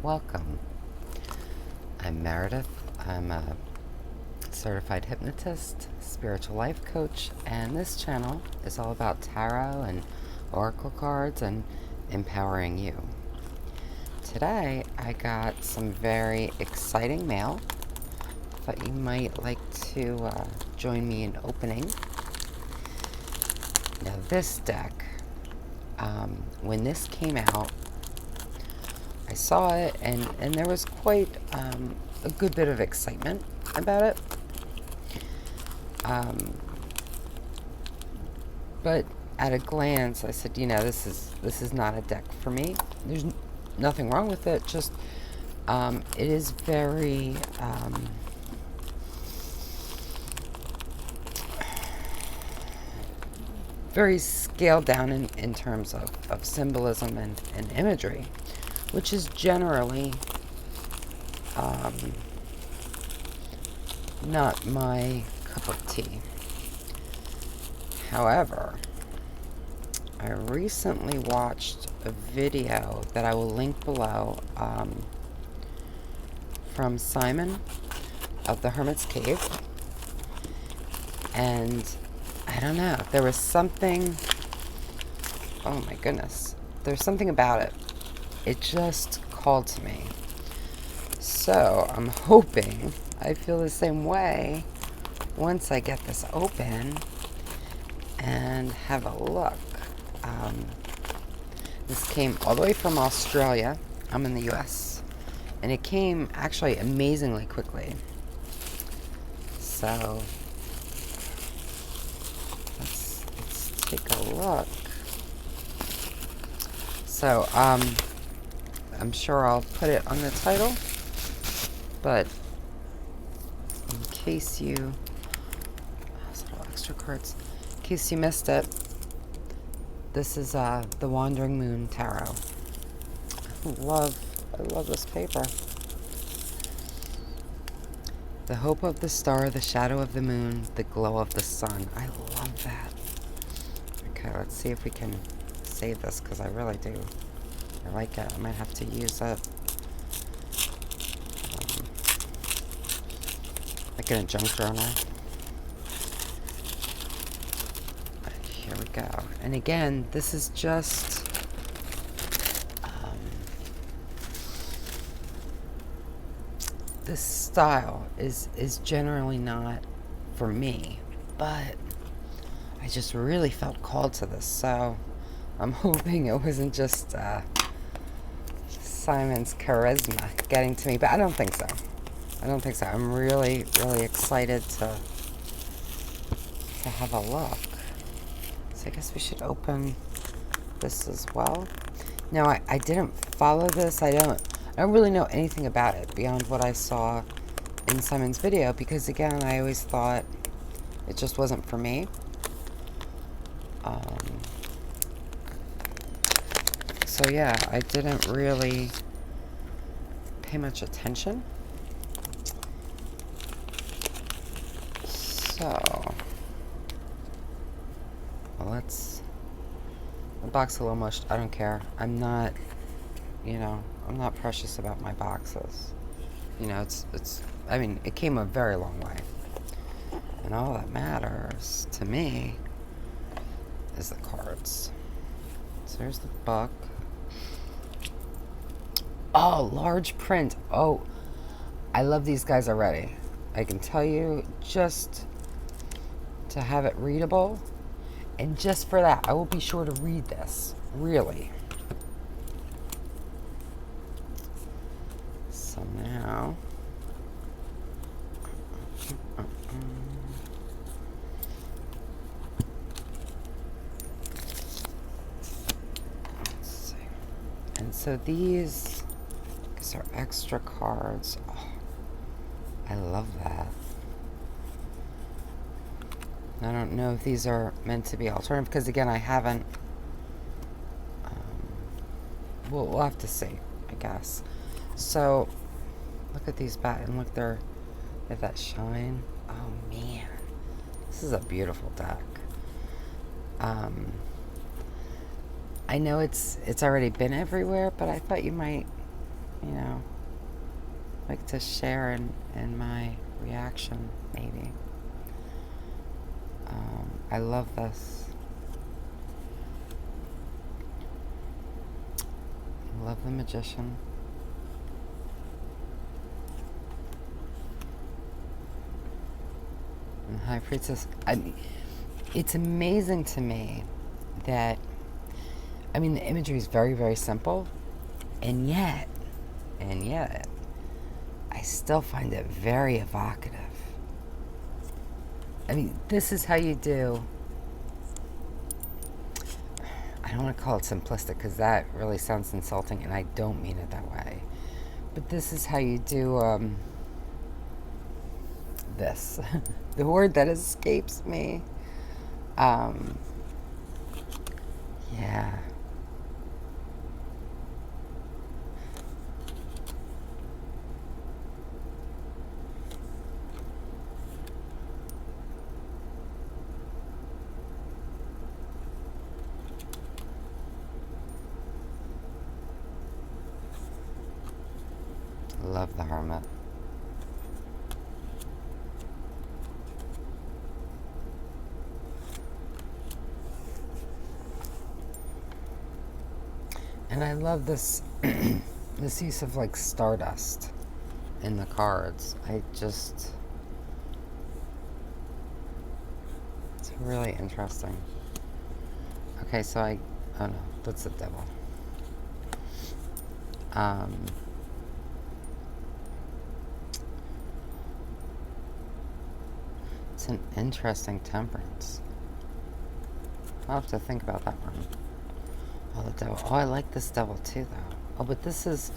Welcome. I'm Meredith. I'm a certified hypnotist, spiritual life coach, and this channel is all about tarot and oracle cards and empowering you. Today, I got some very exciting mail. Thought you might like to join me in opening. Now, this deck, when this came out, I saw it, and there was quite a good bit of excitement about it. But at a glance, I said, this is not a deck for me. There's nothing wrong with it. Just it is very very scaled down in terms of symbolism and imagery, which is generally not my cup of tea. However, I recently watched a video that I will link below from Simon of the Hermit's Cave, and I don't know, there was something, oh my goodness, there's something about it. It just called to me. So I'm hoping I feel the same way once I get this open and have a look. This came all the way from Australia. I'm in the US. And it came actually amazingly quickly. So let's take a look. So I'm sure I'll put it on the title, but in case you, extra cards, in case you missed it, this is the Wandering Moon Tarot. I love this paper. The hope of the star, the shadow of the moon, the glow of the sun. I love that. Okay, let's see if we can save this, because I really do. I like it. I might have to use it like in a junk journal. Here we go. And again, this is just this style is generally not for me, but I just really felt called to this, so I'm hoping it wasn't just Simon's charisma getting to me, but I don't think so. I'm really excited to have a look. So I guess we should open this as well. Now, I didn't follow this. I don't really know anything about it beyond what I saw in Simon's video, because again, I always thought it just wasn't for me. So yeah, I didn't really pay much attention. So, well, the box is a little mushed. I don't care. I'm not precious about my boxes. I mean, it came a very long way. And all that matters to me is the cards. So here's the book. Oh, large print. Oh, I love these guys already. I can tell you, just to have it readable, and just for that, I will be sure to read this. Really. So now, let's see. And so these are extra cards. Oh, I love that. I don't know if these are meant to be alternative, because again, I haven't. We'll have to see, I guess. So look at these back, and look, they have that shine. Oh man, this is a beautiful deck. I know it's already been everywhere, but I thought you might you know, like to share in my reaction, maybe. I love this. I love the Magician. And High Priestess. It's amazing to me that, I mean, the imagery is very, very simple, and yet, I still find it very evocative. I mean, this is how you do, I don't want to call it simplistic because that really sounds insulting, and I don't mean it that way. But this is how you do this. The word that escapes me. Yeah. Love the Hermit. And I love this this use of like stardust in the cards. It's really interesting. Okay, so oh no, that's the devil. It's an interesting temperance. I'll have to think about that one. Oh, the devil. Oh, I like this devil too, though. Oh, but this is...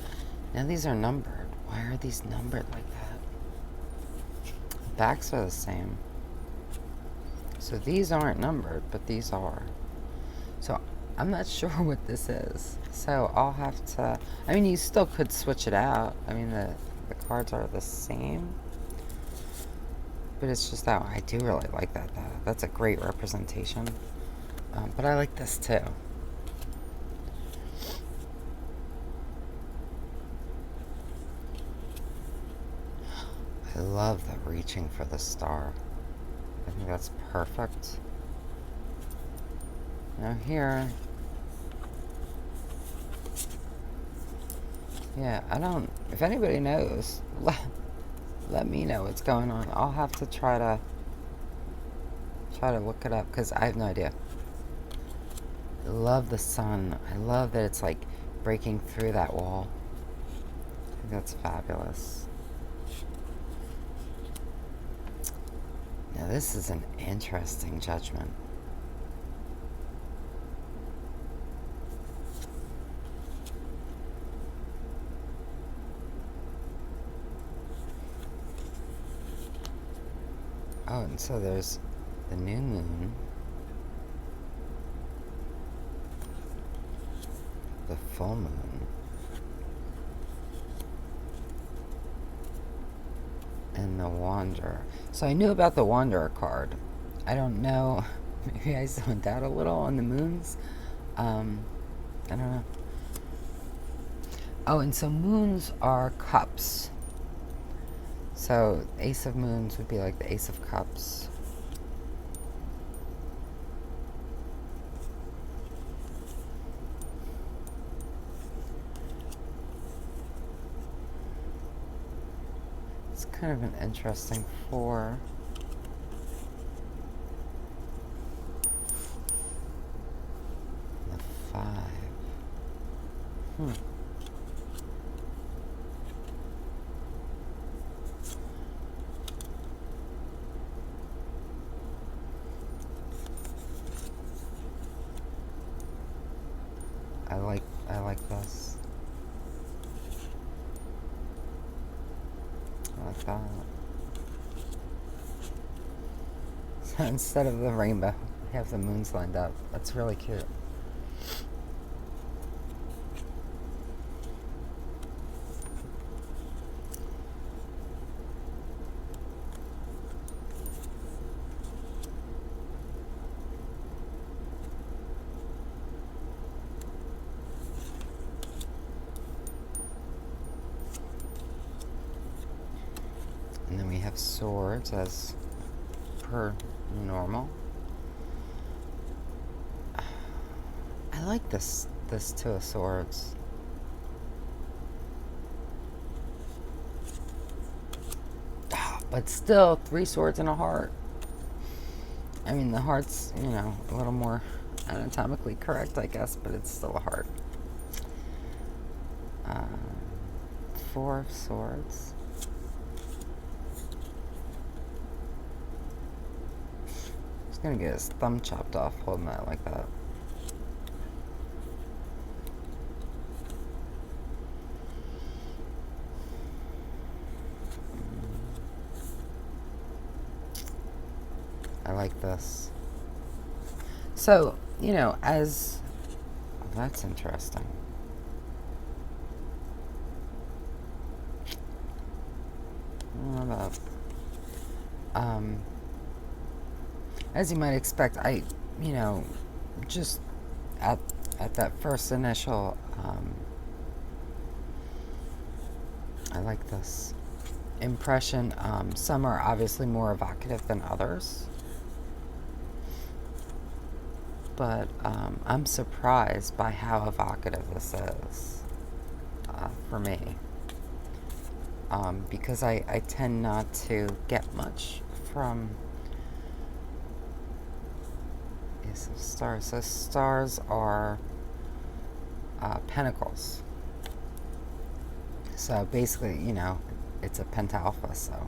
Now these are numbered. Why are these numbered like that? The backs are the same. So these aren't numbered, but these are. So I'm not sure what this is. So I'll have to... I mean, you still could switch it out. I mean, the cards are the same. But it's just that I do really like that, though. That's a great representation. But I like this, too. I love the reaching for the star. I think that's perfect. Now here... Yeah, I don't... If anybody knows, let me know what's going on. I'll have to try to look it up, because I have no idea. I love the sun. I love that it's like breaking through that wall. I think that's fabulous. Now this is an interesting judgment. Oh, and so there's the new moon, the full moon, and the Wanderer. So I knew about the Wanderer card. I don't know, maybe I zoned out a little on the moons. I don't know. Oh, and so moons are cups. So Ace of Moons would be like the Ace of Cups. It's kind of an interesting 4. The 5. I like this. I like that. So instead of the rainbow, we have the moons lined up. That's really cute. have swords as per normal. I like this Two of Swords. But still, 3 swords and a heart. I mean, the heart's, a little more anatomically correct, I guess, but it's still a heart. 4 of Swords. He's gonna get his thumb chopped off holding that like that. I like this. So, as... Well, that's interesting. What about... as you might expect, I, just at that first initial, I like this impression. Some are obviously more evocative than others. But I'm surprised by how evocative this is for me. Because I tend not to get much from some stars. So stars are pentacles. So basically, it's a pentalpha, so...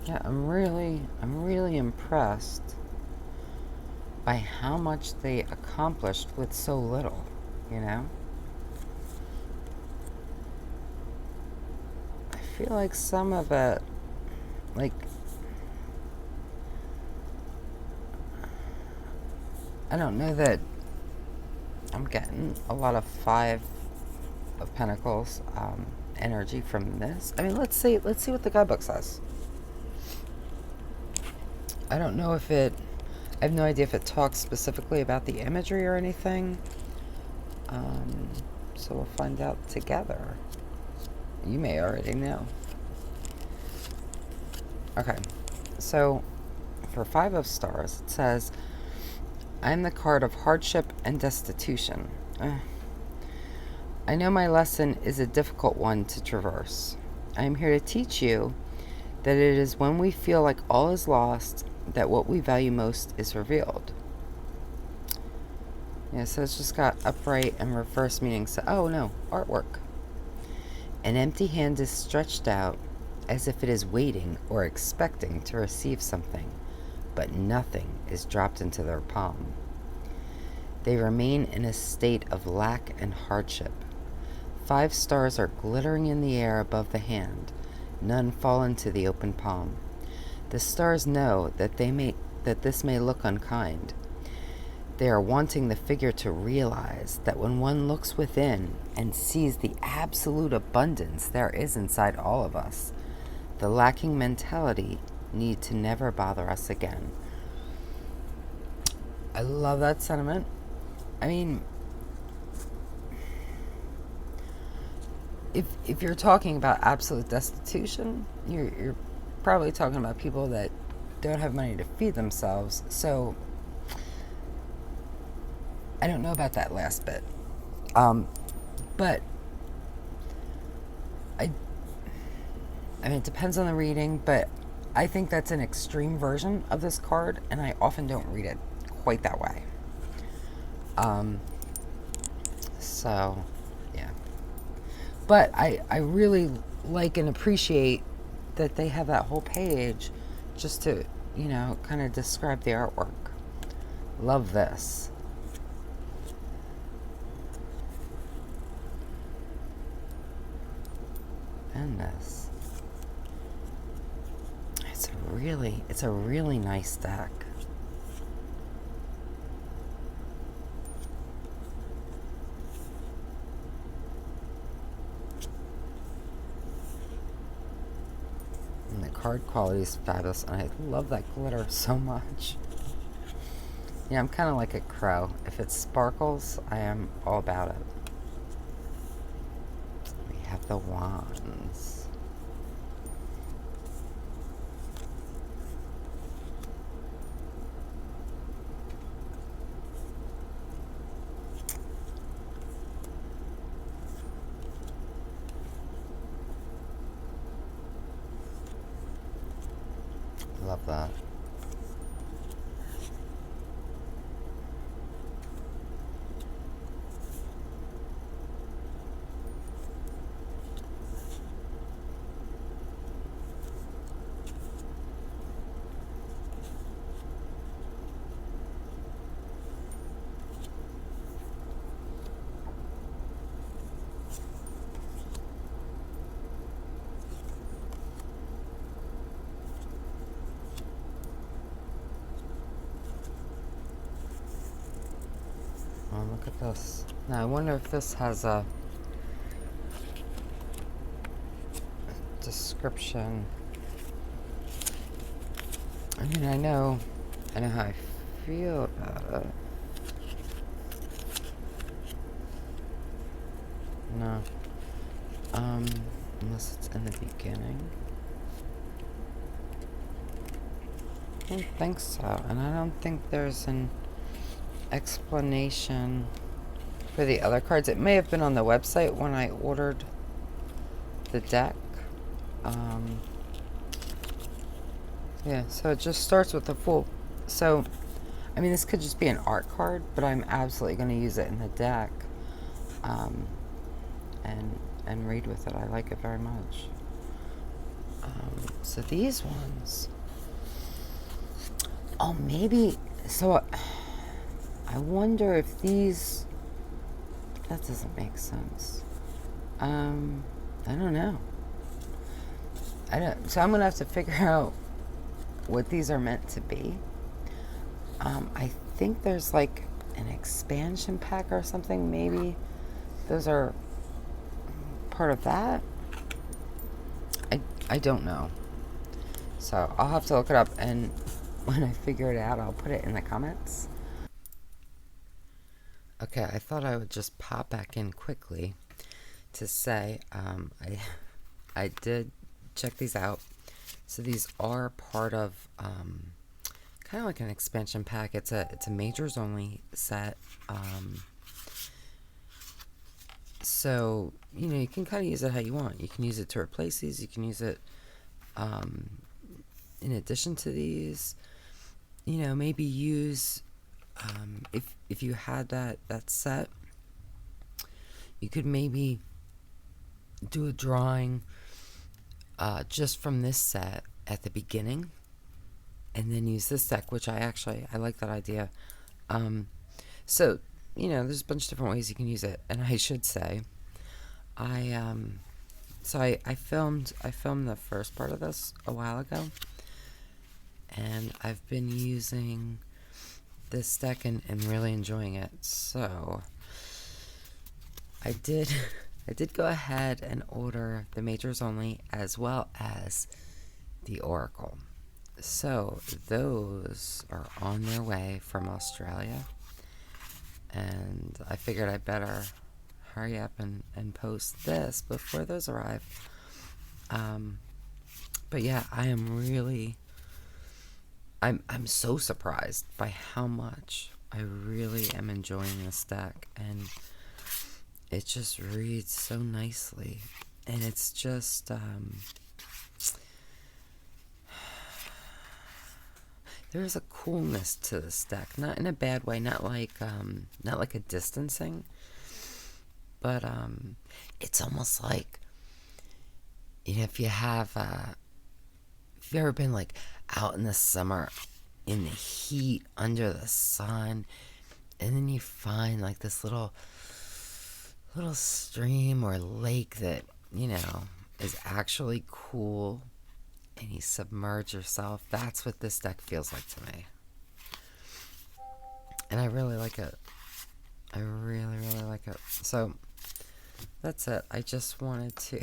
yeah, I'm really impressed by how much they accomplished with so little, I feel like some of it, I don't know that I'm getting a lot of 5 of Pentacles energy from this. I mean, let's see what the guidebook says. I don't know if I have no idea if it talks specifically about the imagery or anything. So we'll find out together. You may already know. Okay, so for 5 of Stars, it says, I'm the card of hardship and destitution. I know my lesson is a difficult one to traverse. I am here to teach you that it is when we feel like all is lost that what we value most is revealed. Yeah, so it's just got upright and reverse meanings. So, oh no, artwork. An empty hand is stretched out as if it is waiting or expecting to receive something, but nothing is dropped into their palm. They remain in a state of lack and hardship. 5 stars are glittering in the air above the hand. None fall into the open palm. The stars know that this may look unkind. They are wanting the figure to realize that when one looks within and sees the absolute abundance there is inside all of us, the lacking mentality need to never bother us again. I love that sentiment. I mean, if you're talking about absolute destitution, you're probably talking about people that don't have money to feed themselves. So I don't know about that last bit. But I mean, it depends on the reading, but I think that's an extreme version of this card, and I often don't read it quite that way. So, yeah. But I really like and appreciate that they have that whole page just to, kind of describe the artwork. Love this. And this. It's a really nice deck. And the card quality is fabulous, and I love that glitter so much. Yeah, I'm kind of like a crow. If it sparkles, I am all about it. We have the wands. Love that. Oh, look at this. Now, I wonder if this has a description. I mean, I know how I feel about it. No. Unless it's in the beginning. I don't think so. And I don't think there's an explanation for the other cards. It may have been on the website when I ordered the deck. Yeah, so it just starts with the Fool. So, I mean, this could just be an art card, but I'm absolutely going to use it in the deck, and read with it. I like it very much. So these ones. Oh, maybe. So I wonder if these. That doesn't make sense. I don't know. So I'm gonna have to figure out what these are meant to be. I think there's like an expansion pack or something. Maybe those are part of that. I don't know. So I'll have to look it up, and when I figure it out, I'll put it in the comments. Okay, I thought I would just pop back in quickly to say I did check these out. So these are part of kind of like an expansion pack. It's a majors only set. So you can kind of use it how you want. You can use it to replace these. You can use it in addition to these. Maybe use if you had that set, you could maybe do a drawing just from this set at the beginning, and then use this deck, which I like that idea. So there's a bunch of different ways you can use it, and I should say, I filmed the first part of this a while ago, and I've been using this deck and really enjoying it. So I did go ahead and order the majors only as well as the Oracle. So those are on their way from Australia, and I figured I better hurry up and post this before those arrive. But yeah, I'm so surprised by how much I really am enjoying this deck, and it just reads so nicely, and it's just there's a coolness to this deck, not in a bad way, not like a distancing, but it's almost like, if you ever been like out in the summer in the heat under the sun, and then you find like this little stream or lake that is actually cool, and you submerge yourself. That's what this deck feels like to me, and I really like it. I really, really like it. So that's it. I just wanted to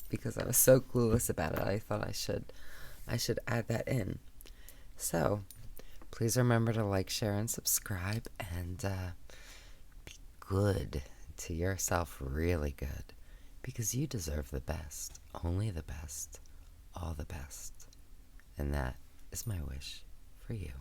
because I was so clueless about it, I thought I should add that in. So Please remember to like, share, and subscribe, and be good to yourself, really good, because you deserve the best, only the best, all the best. And that is my wish for you.